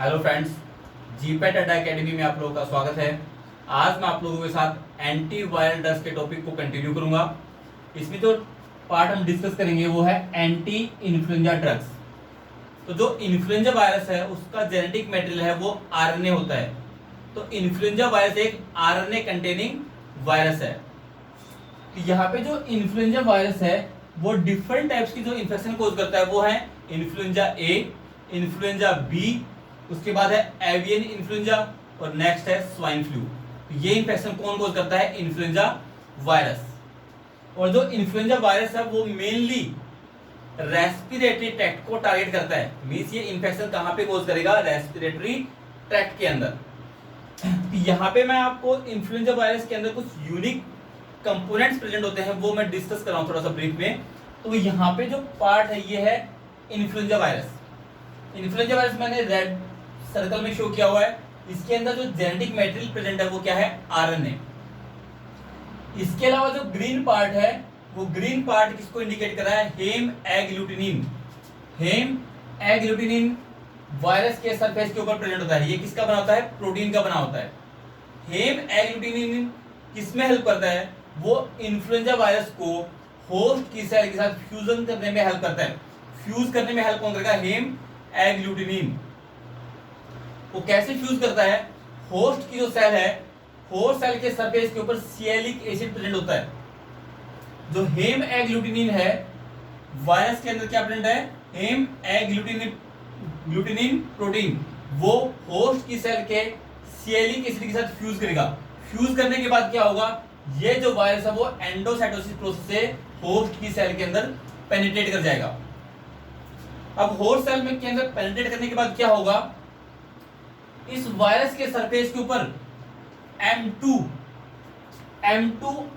Hello friends, GPAT अड्डा academy में आप लोगों का स्वागत है। आज मैं आप लोगों के साथ एंटी वायरल ड्रग्स के टॉपिक को कंटिन्यू करूंगा। इसमें जो पार्ट हम डिस्कस करेंगे वो है एंटी इन्फ्लुएंजा ड्रग्स। तो जो इन्फ्लुएंजा वायरस है उसका जेनेटिक मटेरियल है वो आरएनए होता है। तो इन्फ्लुएंजा वायरस एक आरएनए कंटेनिंग वायरस है। तो यहाँ पे जो इन्फ्लुएंजा वायरस है वो डिफरेंट टाइप्स की जो इन्फेक्शन कोज करता है वो है इन्फ्लुएंजा ए, इन्फ्लुएंजा बी, उसके बाद है एवियन इन्फ्लुएंजा और नेक्स्ट है स्वाइन फ्लू। तो ये इन्फेक्शन कौन कोज करता है? Influenza virus. और जो इन्फ्लुएंजा वायरस है वो मेनली रेस्पिरेटरी ट्रैक्ट को टारगेट करता है। मींस ये इन्फेक्शन कहां पे कोज करेगा? रेस्पिरेटरी ट्रैक्ट के अंदर। तो यहाँ पे मैं आपको इन्फ्लुएंजा वायरस के अंदर कुछ यूनिक कंपोनेंट्स प्रेजेंट होते हैं वो मैं डिस्कस कर रहा हूं थोड़ा सा ब्रीफ में। तो यहाँ पे जो पार्ट है ये है इन्फ्लुएंजा वायरस। इन्फ्लुएंजा वायरस मैंने रेड सर्कल में शो किया हुआ है। इसके अंदर जो जेनेटिक मटेरियल प्रेजेंट है वो क्या है? आरएनए। इसके अलावा जो ग्रीन पार्ट है वो ग्रीन पार्ट किसको इंडिकेट कर रहा है? हेम एग्लूटिनिन। हेम एग्लूटिनिन वायरस के सरफेस के ऊपर प्रेजेंट होता है। ये किसका बना होता है? प्रोटीन का बना होता है। हेम एग्लूटिनिन किसमें हेल्प करता है? वो इन्फ्लुएंजा वायरस को होस्ट की सेल के साथ फ्यूजन करने में हेल्प करता है। फ्यूज करने में हेल्प कौन करेगा? हेम एग्लूटिनिन। वो कैसे फ्यूज करता है? होस्ट की जो सेल है, होस्ट सेल के सरफेस के ऊपर सिएलिक एसिड प्रेजेंट होता है। जो हेम एग्लूटिनिन है वायरस के अंदर क्या प्रेजेंट है? हेम एग्लूटिनिन प्रोटीन। वो होस्ट की सेल के सिएलिक एसिड के साथ फ्यूज करेगा। फ्यूज करने के बाद क्या होगा? ये जो वायरस है वो एंडोसाइटोसिस प्रोसेस से होस्ट की सेल के अंदर पेनिट्रेट कर जाएगा। अब होस्ट सेल में के अंदर पेनिट्रेट करने के बाद क्या होगा? इस वायरस के सरफेस के ऊपर M2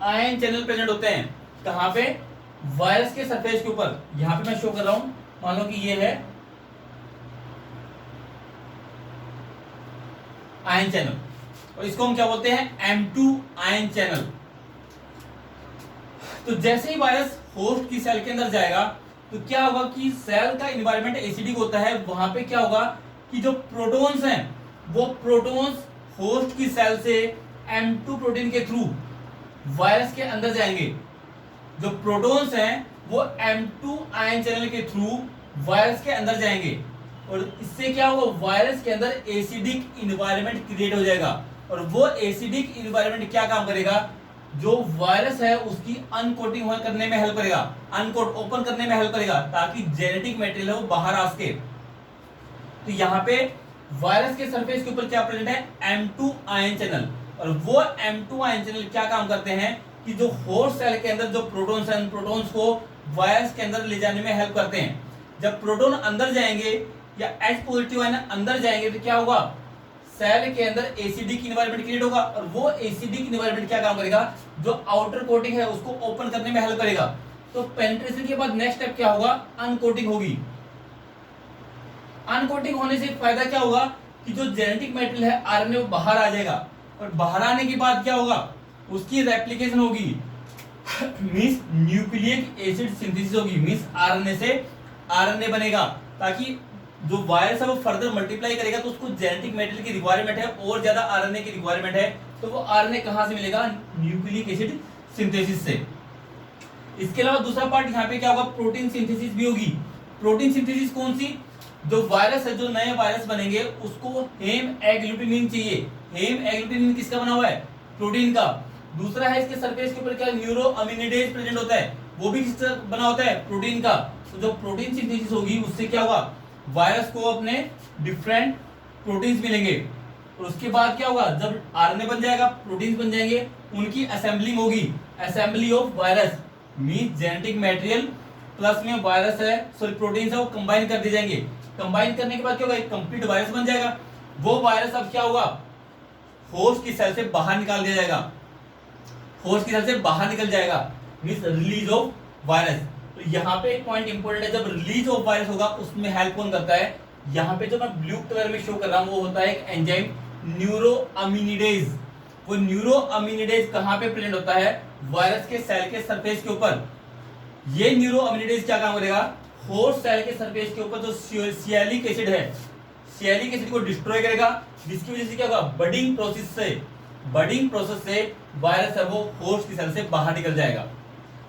आयन चैनल प्रेजेंट होते हैं। कहां पे? वायरस के सरफेस के ऊपर। यहां पे मैं शो कर रहा हूं, मान लो कि ये है आयन चैनल और इसको हम क्या बोलते हैं? M2 ion channel. तो जैसे ही वायरस होस्ट की सेल के अंदर जाएगा तो क्या होगा कि सेल का एनवायरनमेंट एसिडिक होता है। वहां पे क्या होगा कि जो प्रोटॉन्स हैं वो प्रोटॉन्स होस्ट की सेल से M2 प्रोटीन के थ्रू वायरस के अंदर जाएंगे। जो प्रोटॉन्स हैं वो M2 आयन चैनल के थ्रू वायरस के अंदर जाएंगे और इससे क्या होगा? वायरस के अंदर एसिडिक इन्वायरमेंट क्रिएट हो जाएगा। और वो एसिडिक इन्वायरमेंट क्या काम करेगा? जो वायरस है उसकी अनकोटिंग करने में हेल्प करेगा, अनकोट ओपन करने में हेल्प करेगा ताकि जेनेटिक मटेरियल है वो बाहर आ सके। तो यहाँ पे वायरस के सरफेस के ऊपर क्या प्रेजेंट है? M2 ion channel. और वो M2 आयन चैनल क्या काम करते हैं कि जो होस्ट सेल के अंदर जो प्रोटॉन्स हैं, प्रोटॉन्स को वायरस के अंदर ले जाने में हेल्प करते हैं। जब प्रोटॉन अंदर जाएंगे या H पॉजिटिव आयन अंदर जाएंगे तो क्या होगा? सेल के अंदर एसिडिक इन्वायरमेंट क्रिएट होगा और वो एसिडिक इन्वायरमेंट क्या काम करेगा? जो आउटर कोटिंग है उसको ओपन करने में हेल्प करेगा। तो पेनिट्रेशन के बाद नेक्स्ट स्टेप क्या होगा? अनकोटिंग होगी। अनकोटिंग होने से फायदा क्या होगा कि जो जेनेटिक मटेरियल है आरएनए वो बाहर आ जाएगा और बाहर आने के बाद क्या होगा? उसकी रेप्लिकेशन होगी। मींस न्यूक्लिक एसिड सिंथेसिस होगी। मींस आरएनए से आरएनए बनेगा ताकि जो वायरस है वो फर्दर मल्टीप्लाई करेगा तो उसको जेनेटिक मटेरियल की रिक्वायरमेंट है और ज्यादा आरएनए की रिक्वायरमेंट है। तो वो आरएनए कहां से मिलेगा? न्यूक्लिक एसिड सिंथेसिस से। इसके अलावा दूसरा पार्ट यहाँ पे क्या होगा? प्रोटीन सिंथेसिस भी होगी। प्रोटीन सिंथेसिस कौन सी? जो वायरस है, जो नए वायरस बनेंगे उसको हेम एग्लूटिनिन चाहिए। हेम एग्लूटिनिन किसका बना हुआ है? प्रोटीन का। दूसरा है इसके सरफेस के ऊपर क्या? न्यूरो अमीनिडेज प्रेजेंट होता है। वो भी किसका बना होता है? प्रोटीन का। तो जो प्रोटीन सिंथेसिस होगी उससे क्या होगा? वायरस को अपने डिफरेंट प्रोटीन्स मिलेंगे और उसके बाद क्या होगा? जब आरएनए बन जाएगा, प्रोटीन्स बन जाएंगे, उनकी असेंबलिंग होगी। Assembly of virus means genetic material plus में वायरस है, सॉरी प्रोटीन्स है, वो कंबाइन कर दिए जाएंगे। कंबाइन करने के बाद क्या होगा? एक कंप्लीट वायरस बन जाएगा। वो वायरस अब क्या होगा? होस्ट की सेल से बाहर निकाल दिया जाएगा। होस्ट की सेल से बाहर निकल जाएगा मींस रिलीज ऑफ वायरस। तो यहाँ पे एक पॉइंट इंपॉर्टेंट है, जब रिलीज ऑफ वायरस होगा उसमें हेल्प कौन करता है? यहाँ पे जो मैं ब्लू कलर में शो कर रहा हूँ वो होता है एक एंजाइम न्यूरो अमीनिडेज। वो न्यूरो अमीनिडेज कहाँ पे प्रेजेंट होता है? वायरस के सेल के सरफेस के ऊपर। ये न्यूरो अमीनिडेज क्या काम करेगा? होस्ट सेल के सरफेस के ऊपर जो सियालिक एसिड है, सियालिक एसिड को डिस्ट्रॉय करेगा, जिसकी वजह से क्या होगा, बडिंग प्रोसेस से वायरस है वो होस्ट की सेल से बाहर निकल जाएगा,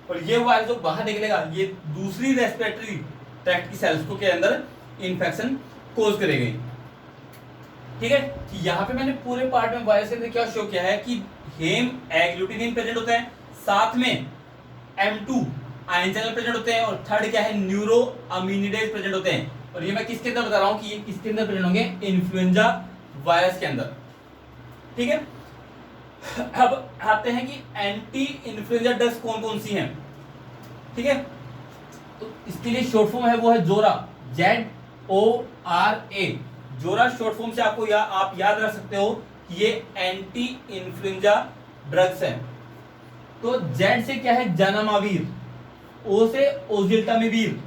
और ये वायरस जो बाहर निकलेगा ये दूसरी रेस्पिरेटरी ट्रैक्ट की सेल्स को के अंदर इन्फेक्शन कोज करेगी। ठीक है, यहाँ पे मैंने पूरे पार्ट में वायरस के अंदर क्या शो किया है कि हेम एग्लूटिनिन प्रेजेंट होता है, साथ में M2 आयन चैनल प्रेजेंट होते हैं, और थर्ड क्या है, न्यूरो अमीनिडेज प्रेजेंट होते हैं। और ये मैं किसके अंदर बता रहा हूं कि ये किसके अंदर प्रेजेंट होंगे, इन्फ्लुएंजा वायरस के अंदर। ठीक है, अब आते हैं कि एंटी इन्फ्लुएंजा ड्रग्स कौन कौन सी हैं। ठीक है, तो इसके लिए शॉर्ट फॉर्म है वो है जोरा, ZORA। जोरा शॉर्ट फॉर्म से आपको आप याद रख सकते हो कि ये एंटी इन्फ्लुएंजा ड्रग्स हैं। तो Z से क्या है, जानामावीर, O से ओजिल्टामिवीर,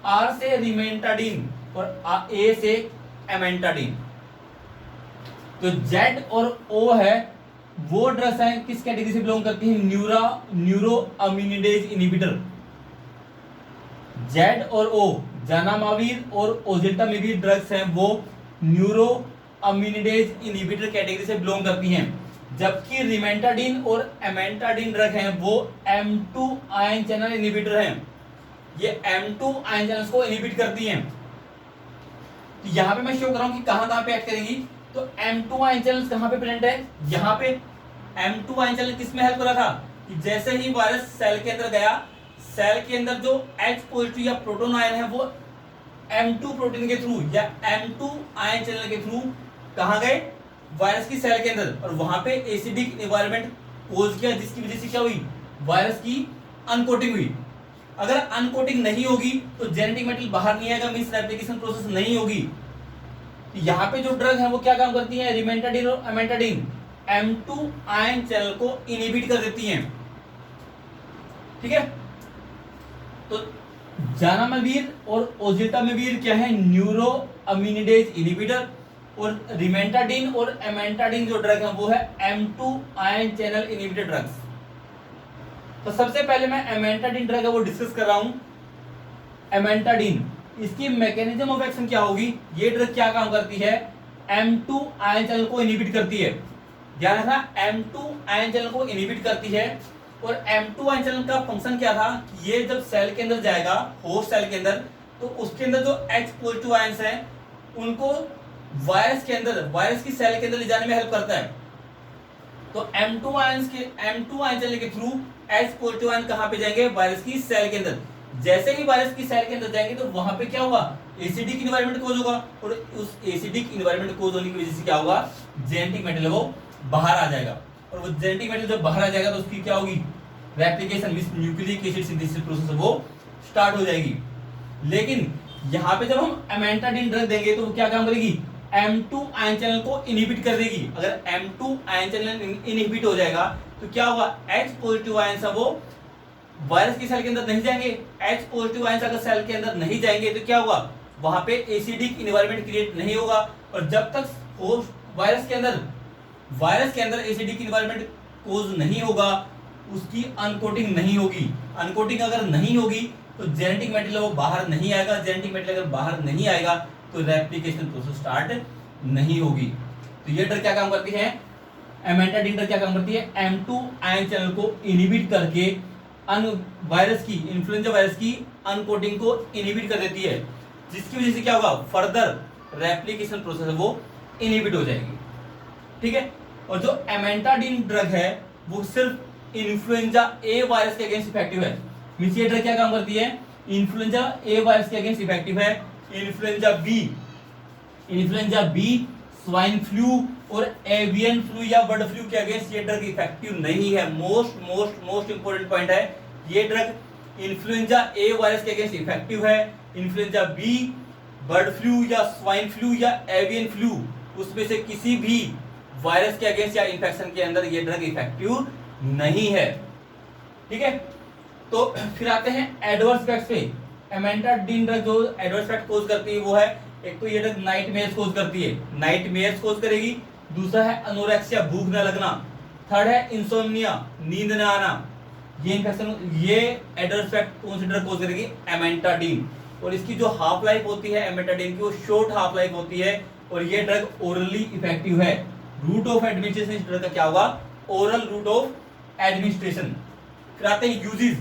R से रिमेंटाडिन, और A से एमेंटाडिन। तो Z और O है वो ड्रग्स हैं किस कैटेगरी से बिलोंग करती है, न्यूरो अमीनिडेज इनहिबिटर। Z और O जानामावीर और ओजिल्टामिवीर ड्रग्स हैं वो न्यूरो अमीनिडेज इनहिबिटर कैटेगरी से बिलोंग करती हैं, जबकि रिमेंटाडिन और एमेंटाडिन ड्रग हैं वो M2 आयन चैनल इनहिबिटर हैं। ये M2 आयन चैनल्स को इनहिबिट करती हैं। तो यहां पे मैं शो कर रहा हूं कि कहां पे एक्ट करेंगी। तो M2 आयन चैनल्स कहां पे प्रेजेंट है, यहां पे M2 आयन चैनल किस में हेल्प कर रहा था कि जैसे ही वायरस सेल के अंदर गया, सेल के अंदर जो H पॉजिटिव या प्रोटॉन आयन है वो M2 प्रोटीन के थ्रू या M2 आयन चैनल के थ्रू कहां गए, वायरस की सेल के अंदर, और वहां पे एसिडिक एनवायरनमेंट कोज किया, जिसकी वजह से क्या हुई, वायरस की अनकोटिंग हुई। अगर अनकोटिंग नहीं होगी तो जेनेटिक मेटेरियल बाहर नहीं आएगा, मींस रेप्लिकेशन प्रोसेस नहीं होगी। तो यहाँ पे जो ड्रग है वो क्या काम करती है, रिमेंटाडिन और एमेंटाडिन M2 आयन चैनल को इनहिबिट कर देती हैं। ठीक है, तो जानामावीर और ओजिल्टामिवीर क्या है, न्यूरो अमीनिडेज इनहिबिटर, और रिमेंटाडिन और एमेंटाडिन जो ड्रग है वो है M2 ion channel inhibitor drugs. तो सबसे पहले मैं एमेंटाडिन ड्रग है वो डिस्कस कर रहा हूं। एमेंटाडिन, इसकी मैकेनिज्म ऑफ एक्शन क्या होगी, ये ड्रग क्या काम करती है, M2 आयन चैनल को इनहिबिट करती है। ध्यान रखना, M2 आयन चैनल को इनहिबिट करती है, और M2 आयन चैनल का फंक्शन क्या था, ये जब सेल के अंदर जाएगा, होस्ट सेल के अंदर, तो उसके अंदर जो H पॉजिटिव आयंस हैं उनको वायरस के अंदर, वायरस की सेल के अंदर ले जाने में हेल्प करता है। तो M2 आयन चैनल के थ्रू H पॉजिटिव आयन कहां पे जाएंगे, वायरस की सेल के अंदर। जैसे ही वायरस की सेल के अंदर जाएंगे तो वहां पे क्या होगा, एसिडिक इन्वायरमेंट कोज होगा, और उस एसिडिक इन्वायरमेंट कोज होने की वजह से क्या होगा, जेनेटिक मेटेरियल वो बाहर आ जाएगा, और वो जेनेटिक मेटेरियल जब बाहर आ जाएगा तो उसकी क्या होगी, replication means nucleic acid synthesis process वो स्टार्ट हो जाएगी। लेकिन यहाँ पे जब हम एमेंटाडिन ड्रग देंगे तो वो क्या काम करेगी, M2 आयन चैनल को इनहिबिट कर देगी। अगर M2 आयन चैनल इनहिबिट हो जाएगा तो क्या होगा, H पॉजिटिव आयंस है वो वायरस की सेल के अंदर नहीं जाएंगे। H पॉजिटिव आयंस अगर सेल के अंदर नहीं जाएंगे तो क्या होगा, वहां पे एसिडिक इन्वायरमेंट क्रिएट नहीं होगा, और जब तक वायरस के अंदर एसिडिक इन्वायरमेंट कोज नहीं होगा उसकी अनकोटिंग नहीं होगी। अनकोटिंग अगर नहीं होगी तो जेनेटिक मेटेरियल वो बाहर नहीं आएगा। जेनेटिक मेटेरियल अगर बाहर नहीं आएगा तो रेप्लिकेशन प्रोसेस स्टार्ट नहीं होगी। तो ये ड्रग क्या काम करती है, एमेंटाडिन ड्रग क्या काम करती है, M2 आयन चैनल को इनहिबिट करके इन्फ्लुएंजा वायरस की अनकोटिंग को इनहिबिट कर देती है, जिसकी वजह से क्या होगा, फर्दर रेप्लिकेशन प्रोसेस है वो इनहिबिट हो जाएगी। ठीक है, और जो एमेंटाडिन ड्रग है वो सिर्फ इन्फ्लुएंजा ए वायरस के अगेंस्ट इफेक्टिव है। मींस ये ड्रग क्या काम करती है, इन्फ्लुएंजा ए वायरस के अगेंस्ट इफेक्टिव है। इन्फ्लुएंजा बी, स्वाइन फ्लू और एवियन फ्लू या बर्ड फ्लू के अगेंस्ट ये ड्रग इफेक्टिव नहीं है। मोस्ट इंपोर्टेंट पॉइंट है, ये ड्रग इन्फ्लुएंजा ए वायरस के अगेंस्ट इफेक्टिव है। इन्फ्लुएंजा बी, बर्ड फ्लू या स्वाइन फ्लू या एवियन फ्लू, उसमें से किसी भी वायरस के अगेंस्ट या इन्फेक्शन के अंदर ये ड्रग इफेक्टिव नहीं है। ठीक है, तो फिर आते हैं एडवर्स इफेक्ट्स पे। एमेंटाडिन ड्रग जो एडवर्स इफेक्ट कोज करती है वो है, एक तो ये ड्रग नाइटमेयर्स कोज करती है, नाइटमेयर्स कोज करेगी। दूसरा है अनोरेक्सिया, भूख न लगना। थर्ड है इंसोम्निया, नींद न आना। ये इन्फेक्शन, ये एडवर्स इफेक्ट कौन सी ड्रग कोज करेगी, एमेंटाडिन। और इसकी जो हाफ लाइफ होती है एमेटाडिन की वो शॉर्ट हाफ लाइफ होती है और ये ड्रग ओरली इफेक्टिव है। रूट ऑफ एडमिनिस्ट्रेशन इस ड्रग का क्या होगा? Oral route of administration. फिर आते हैं यूजेस।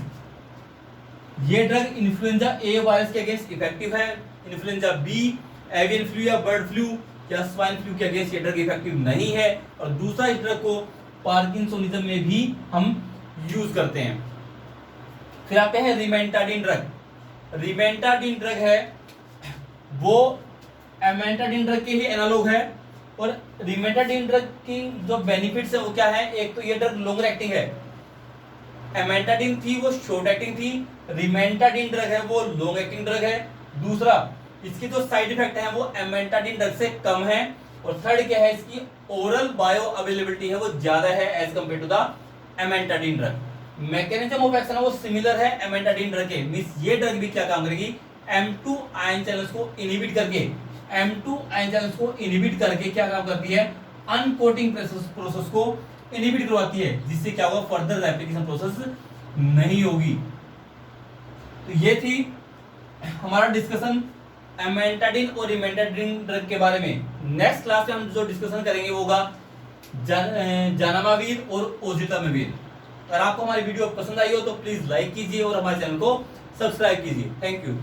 ये ड्रग इन्फ्लुएंजा ए वायरस के अगेंस्ट इफेक्टिव है, इन्फ्लुएंजा बी, एवियन फ्लू या बर्ड फ्लू या स्वाइन फ्लू के अगेंस्ट ये ड्रग इफेक्टिव नहीं है। और दूसरा, इस ड्रग को पार्किंसोनिज्म में भी हम यूज करते हैं। फिर आते हैं रिमेंटाडिन ड्रग। रिमेंटाडिन ड्रग है वो एमेंटाडिन ड्रग के ही एनालॉग है और रिमेंटाडिन ड्रग की जो बेनिफिट्स है वो क्या है? एक तो ये ड्रग लॉन्ग एक्टिंग है, एमेंटाडिन थी वो शॉर्ट एक्टिंग थी, रिमेंटाडिन ड्रग है वो लॉन्ग एक्टिंग ड्रग है। दूसरा, इसकी जो साइड इफेक्ट है वो एमेंटाडिन ड्रग से कम है। और थर्ड क्या है? इसकी ओरल बायो अवेलेबिलिटी है वो ज्यादा है as compare to the amantadine drug. Mechanism of action है वो सिमिलर है एमेंटाडिन ड्रग के, मींस ये ड्रग भी क्या काम करेगी? M2 आयन चैनल्स को इनहिबिट करके, M2 आयन चैनल्स को इनहिबिट करके क्या काम करती है? अनकोटिंग प्रोसेस को इनहिबिट करवाती है, जिससे क्या होगा? फर्दर रेप्लिकेशन प्रोसेस नहीं होगी। तो ये थी हमारा डिस्कशन एमेंटाडिन और रिमेंटाडिन ड्रग के बारे में। नेक्स्ट क्लास में हम जो डिस्कशन करेंगे वो होगा जानामाविर और ओजिटामिविर। अगर आपको हमारी वीडियो पसंद आई हो तो प्लीज लाइक कीजिए और हमारे चैनल को सब्सक्राइब कीजिए। Thank you.